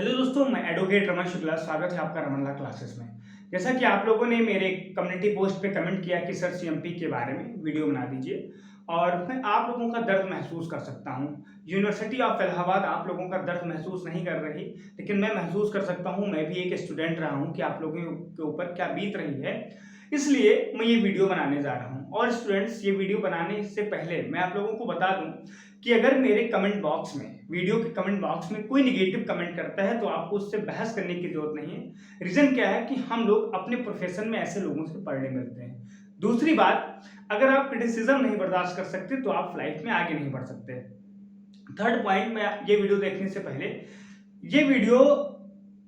Hello दोस्तों, मैं advocate Raman Shukla. स्वागत है आपका रमन लॉ क्लासेस में। जैसा कि आप लोगों ने मेरे कम्युनिटी पोस्ट पे कमेंट किया कि सर सीएमपी के बारे में वीडियो बना दीजिए, और मैं आप लोगों का दर्द महसूस कर सकता हूं। यूनिवर्सिटी ऑफ इलाहाबाद आप लोगों का दर्द महसूस नहीं कर रही, लेकिन मैं महसूस कर सकता हूं। मैं भी एक स्टूडेंट रहा हूं कि आप लोगों के ऊपर क्या बीत रही है, इसलिए मैं ये वीडियो बनाने जा रहा हूँ। और स्टूडेंट्स, ये वीडियो बनाने से पहले मैं आप लोगों को बता दूं कि अगर मेरे कमेंट बॉक्स में, वीडियो के कमेंट बॉक्स में कोई निगेटिव कमेंट करता है तो आपको उससे बहस करने की जरूरत नहीं है। रीजन क्या है कि हम लोग अपने प्रोफेशन में ऐसे लोगों से पढ़ने मिलते हैं। दूसरी बात, अगर आप क्रिटिसिज्म नहीं बर्दाश्त कर सकते तो आप लाइफ में आगे नहीं बढ़ सकते। थर्ड पॉइंट, मैं ये वीडियो देखने से पहले, ये वीडियो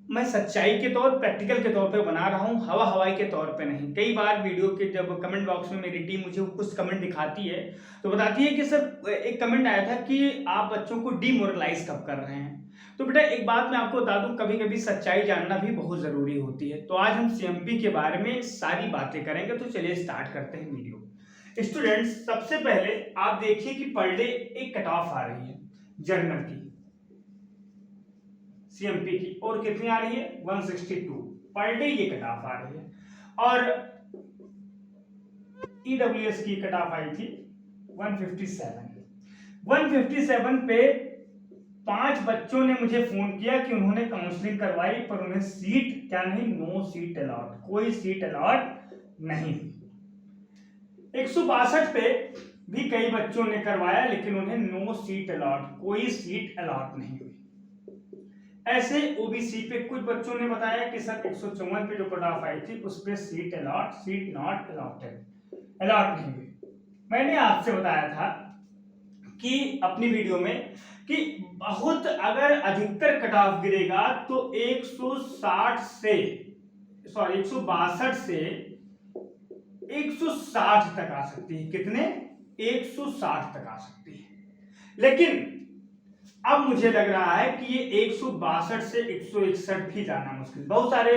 मैं सच्चाई के तौर, प्रैक्टिकल के तौर पे बना रहा हूँ, हवा हवाई के तौर पे नहीं। कई बार वीडियो के जब कमेंट बॉक्स में मेरी टीम मुझे कुछ कमेंट दिखाती है तो बताती है कि सर, एक कमेंट आया था कि आप बच्चों को डिमोरलाइज कब कर रहे हैं। तो बेटा एक बात मैं आपको बता दूं, कभी कभी सच्चाई जानना भी बहुत जरूरी होती है। तो आज हम सीएमपी के बारे में सारी बातें करेंगे, तो चलिए स्टार्ट करते हैं वीडियो। स्टूडेंट्स, सबसे पहले आप देखिए कि पर डे एक कट ऑफ आ रही है जर्नल की, सीएमपी की, और कितनी आ रही है 162 पर डे ये कट ऑफ आ रही है। और ईडब्ल्यूएस की कट ऑफ आई थी 157 पे 5 बच्चों ने मुझे फोन किया कि उन्होंने काउंसलिंग करवाई पर उन्हें सीट क्या नहीं, नो सीट अलॉट, कोई सीट अलॉट नहीं। 162 पे भी कई बच्चों ने करवाया लेकिन उन्हें नो सीट अलॉट, कोई सीट अलॉट नहीं हुई। ऐसे ओबीसी पे कुछ बच्चों ने बताया कि सर 154 पे जो कट ऑफ आई थी उस पे seat allot, seat not allotted, allot नहीं हुई। मैंने आपसे बताया था कि अपनी वीडियो में कि बहुत अगर अधिकतर कट ऑफ गिरेगा तो 160 से, सॉरी 162 से 160 तक आ सकती है। कितने? 160 तक आ सकती है। लेकिन अब मुझे लग रहा है कि ये 162 से 161 भी जाना मुश्किल। बहुत सारे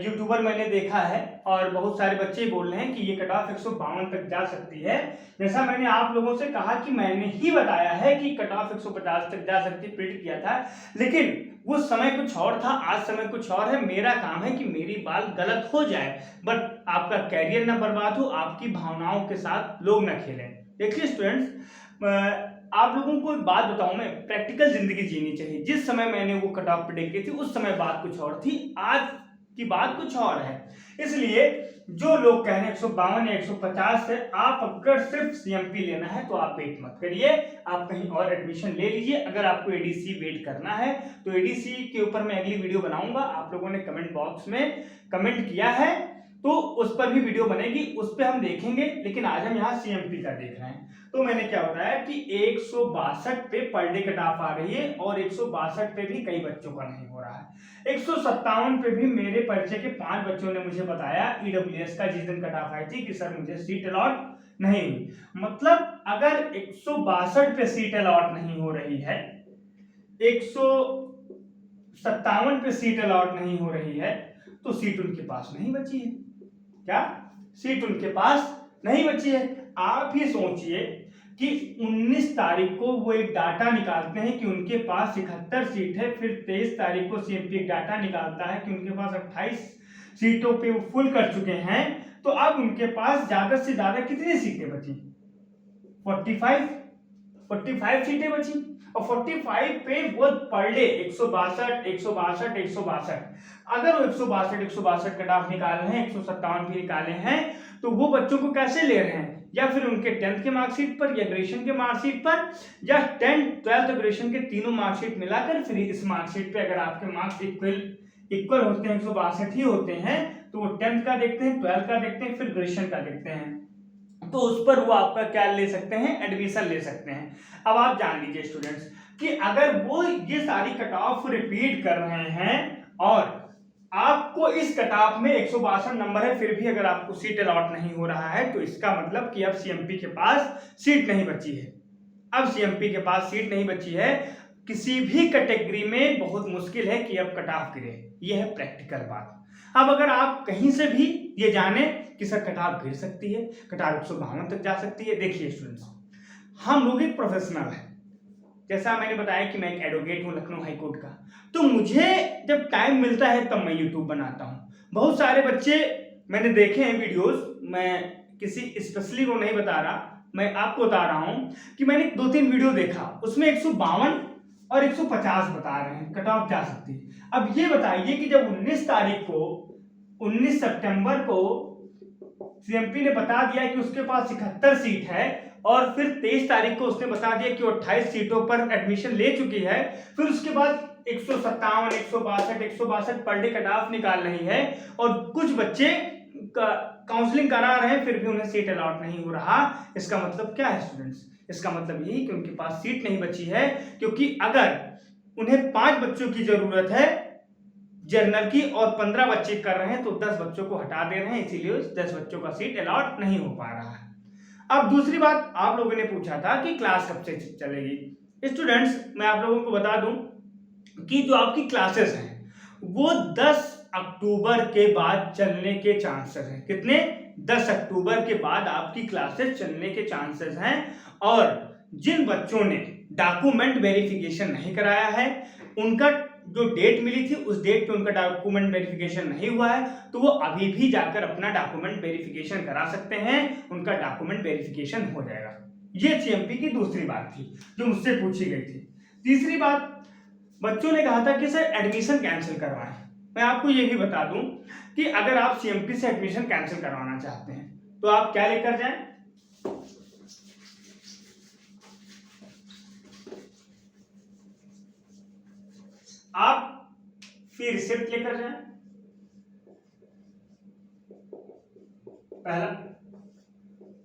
यूट्यूबर मैंने देखा है और बहुत सारे बच्चे बोल रहे हैं कि ये कट ऑफ 152 तक जा सकती है। जैसा मैंने आप लोगों से कहा कि मैंने ही बताया है कि कट ऑफ 150 तक जा सकती, प्रिडिक्ट किया था, लेकिन वो समय कुछ और था, आज समय कुछ और है। मेरा काम है कि मेरी बात गलत हो जाए, बट आपका कैरियर ना बर्बाद हो, आपकी भावनाओं के साथ लोग ना खेलें। देखिए स्टूडेंट्स, आप लोगों को एक बात बताऊं, मैं प्रैक्टिकल जिंदगी जीनी चाहिए। जिस समय मैंने वो कट ऑफ प्रेडिक्ट की थी उस समय बात कुछ और थी, आज की बात कुछ और है। इसलिए जो लोग कह रहे हैं 152 या 150 से, आप अगर सिर्फ सीएमपी लेना है तो आप वेट मत करिए, आप कहीं और एडमिशन ले लीजिए। अगर आपको एडीसी वेट करना है तो एडीसी के ऊपर मैं अगली वीडियो बनाऊंगा। आप लोगों ने कमेंट बॉक्स में कमेंट किया है तो उस पर भी वीडियो बनेगी, उस पर हम देखेंगे। लेकिन आज हम यहाँ सीएमपी का देख रहे हैं। तो मैंने क्या बताया कि 162 पे पर डे कट ऑफ आ रही है और 162 पे भी कई बच्चों का नहीं हो रहा है। 157 पे भी मेरे परिचय के 5 बच्चों ने मुझे बताया ईडब्ल्यूएस का जिस दिन कट ऑफ आई थी कि सर मुझे सीट अलॉट नहीं हुई। मतलब अगर 162 पे सीट अलॉट नहीं हो रही है, 157 पे सीट अलॉट नहीं हो रही है, तो सीट उनके पास नहीं बची है। क्या सीट उनके पास नहीं बची है? आप ही सोचिए कि 19 तारीख को वो एक डाटा निकालते हैं कि उनके पास 71 सीट है, फिर 23 तारीख को सीएमपी एक डाटा निकालता है कि उनके पास 28 सीटों पे वो फुल कर चुके हैं। तो अब उनके पास ज्यादा से ज्यादा कितनी सीटें बची? 45 सीटें बची। और 45 पे वो पर डे 162 अगर वो 162 कट ऑफ निकाल रहे हैं, 157 भी निकाले हैं, तो वो बच्चों को कैसे ले रहे हैं? या फिर उनके 10th के मार्कशीट पर, या ग्रेजुएशन के मार्कशीट पर, या 10th 12th ग्रेजुएशन के तीनों मार्कशीट मिलाकर, फिर इस मार्कशीट पे अगर आपके मार्क्स इक्वल होते हैं, 162 ही होते हैं, तो वो 10th का देखते हैं, 12th का देखते हैं, फिर ग्रेजुएशन का देखते हैं, तो उस पर वो आपका क्या ले सकते हैं? एडमिशन ले सकते हैं। अब आप जान लीजिए स्टूडेंट्स कि अगर वो ये सारी कट ऑफ रिपीट कर रहे हैं और आपको इस कट ऑफ में 162 नंबर है, फिर भी अगर आपको सीट अलॉट नहीं हो रहा है, तो इसका मतलब कि अब सीएमपी के पास सीट नहीं बची है। अब सीएमपी के पास सीट नहीं बची है। किसी भी कैटेगरी में बहुत मुश्किल है कि अब कट ऑफ गिरे। यह है प्रैक्टिकल बात। अब अगर आप कहीं से भी ये जाने कि सर कट ऑफ गिर सकती है, कट ऑफ 152 तक जा सकती है, देखिए स्टूडेंट्स, हम लोग एक प्रोफेशनल है, जैसा मैंने बताया कि मैं एक एडवोकेट हूँ लखनऊ हाई कोर्ट का, तो मुझे जब टाइम मिलता है तब मैं यूट्यूब बनाता हूँ। बहुत सारे बच्चे मैंने देखे हैं वीडियोस, मैं किसी स्पेशली को नहीं बता रहा, मैं आपको बता रहा हूँ कि मैंने 2-3 वीडियो देखा, उसमें 152 और 150 बता रहे हैं कट ऑफ जा सकती है। अब ये बताइए कि जब 19 सितंबर को सीएमपी ने बता दिया कि उसके पास 71 सीट है और फिर 23 तारीख को उसने बता दिया कि वो 28 सीटों पर एडमिशन ले चुकी है, फिर उसके बाद 157, 162 पर डे कट ऑफ निकाल रही है और कुछ बच्चे काउंसलिंग करा रहे हैं फिर भी उन्हें सीट अलॉट नहीं हो रहा। इसका मतलब क्या है स्टूडेंट्स? इसका मतलब यही कि उनके पास सीट नहीं बची है, क्योंकि अगर उन्हें 5 बच्चों की जरूरत है जर्नल की और 15 बच्चे कर रहे हैं तो 10 बच्चों को हटा दे रहे हैं, इसीलिए 10 बच्चों का सीट अलॉट नहीं हो पा रहा है। अब दूसरी बात, आप लोगों ने पूछा था कि क्लास कब से चलेगी। स्टूडेंट्स, मैं आप लोगों को बता दूं कि जो आपकी क्लासेस हैं वो 10 अक्टूबर के बाद चलने के चांसेस हैं। कितने? 10 अक्टूबर के बाद आपकी क्लासेस चलने के चांसेस हैं। और जिन बच्चों ने डॉक्यूमेंट वेरिफिकेशन नहीं कराया है, उनका जो डेट मिली थी उस डेट पे उनका डॉक्यूमेंट वेरिफिकेशन नहीं हुआ है, तो वो अभी भी जाकर अपना डॉक्यूमेंट वेरिफिकेशन करा सकते हैं, उनका डॉक्यूमेंट वेरिफिकेशन हो जाएगा। ये सीएमपी की दूसरी बात थी जो मुझसे पूछी गई थी। तीसरी बात, बच्चों ने कहा था कि सर एडमिशन कैंसिल करवाएं। मैं आपको ये भी बता दूं कि अगर आप सीएमपी से एडमिशन कैंसिल करवाना चाहते हैं तो आप क्या लेकर जाएं? आप फी रिसिप्ट लेकर जाएं, पहला।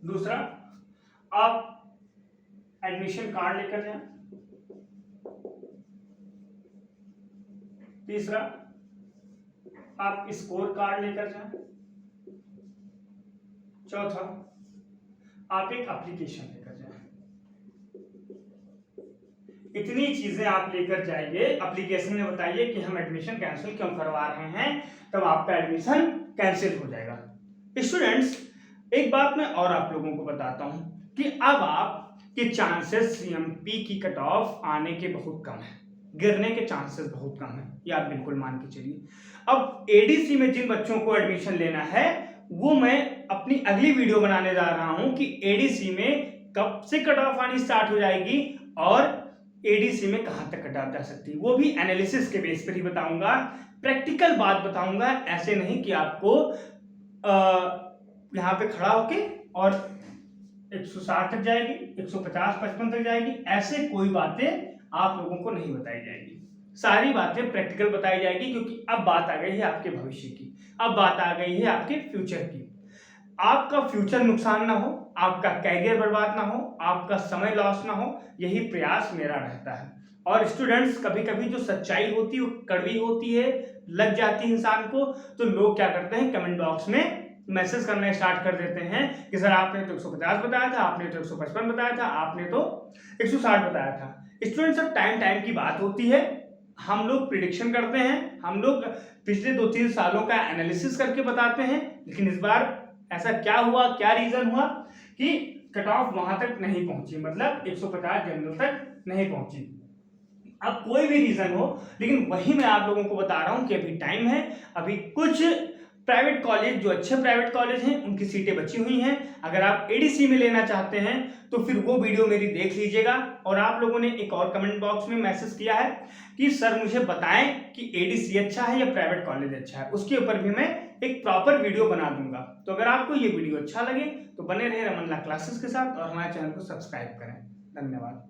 दूसरा, आप एडमिशन कार्ड लेकर जाएं। तीसरा, आप स्कोर कार्ड लेकर जाएं। चौथा, आप एक एप्लीकेशन लेकर जाएं। इतनी चीजें आप लेकर जाइए। एप्लीकेशन में बताइए कि हम एडमिशन कैंसिल क्यों करवा रहे हैं, तब आपका एडमिशन कैंसिल हो जाएगा। स्टूडेंट्स, एक बात मैं और आप लोगों को बताता हूं कि अब आपके चांसेस सीएमपी की कट ऑफ आने के बहुत कम है, गिरने के चांसेस बहुत कम है, ये आप बिल्कुल मान के चलिए। अब एडीसी में जिन बच्चों को एडमिशन लेना है वो मैं अपनी अगली वीडियो बनाने जा रहा हूं कि एडीसी में कब से कट ऑफ आनी स्टार्ट हो जाएगी और एडीसी में कहां तक कट ऑफ जा सकती है, वो भी एनालिसिस के बेस पर ही बताऊंगा, प्रैक्टिकल बात बताऊंगा। ऐसे नहीं कि आपको यहाँ पे खड़ा होके और 160 तक जाएगी, 150, 55 तक जाएगी, ऐसे कोई बातें आप लोगों को नहीं बताई जाएगी। सारी बातें प्रैक्टिकल बताई जाएगी, क्योंकि अब बात आ गई है आपके भविष्य की, अब बात आ गई है आपके फ्यूचर की। आपका फ्यूचर नुकसान ना हो, आपका कैरियर बर्बाद ना हो, आपका समय लॉस ना हो, यही प्रयास मेरा रहता है। और स्टूडेंट्स, कभी कभी जो सच्चाई होती है वो कड़वी होती है, लग जाती है इंसान को, तो लोग क्या करते हैं, कमेंट बॉक्स में मैसेज करना स्टार्ट कर देते हैं कि सर आपने तो 150 बताया था, आपने तो 155 बताया था, आपने तो 160 बताया था। स्टूडेंट्स, अब टाइम की बात होती है, हम लोग प्रिडिक्शन करते हैं, हम लोग पिछले 2-3 सालों का एनालिसिस करके बताते हैं, लेकिन इस बार ऐसा क्या हुआ, क्या रीजन हुआ कि कट ऑफ वहां तक नहीं पहुंची, मतलब 150 जनरल तक नहीं पहुंची। अब कोई भी रीजन हो, लेकिन वही मैं आप लोगों को बता रहा हूं कि अभी टाइम है, अभी कुछ प्राइवेट कॉलेज, जो अच्छे प्राइवेट कॉलेज हैं उनकी सीटें बची हुई हैं। अगर आप एडीसी में लेना चाहते हैं तो फिर वो वीडियो मेरी देख लीजिएगा। और आप लोगों ने एक और कमेंट बॉक्स में मैसेज किया है कि सर मुझे बताएं कि एडीसी अच्छा है या प्राइवेट कॉलेज अच्छा है, उसके ऊपर भी मैं एक प्रॉपर वीडियो बना दूंगा। तो अगर आपको ये वीडियो अच्छा लगे तो बने रहे रमन ला क्लासेस के साथ और हमारे चैनल को सब्सक्राइब करें। धन्यवाद।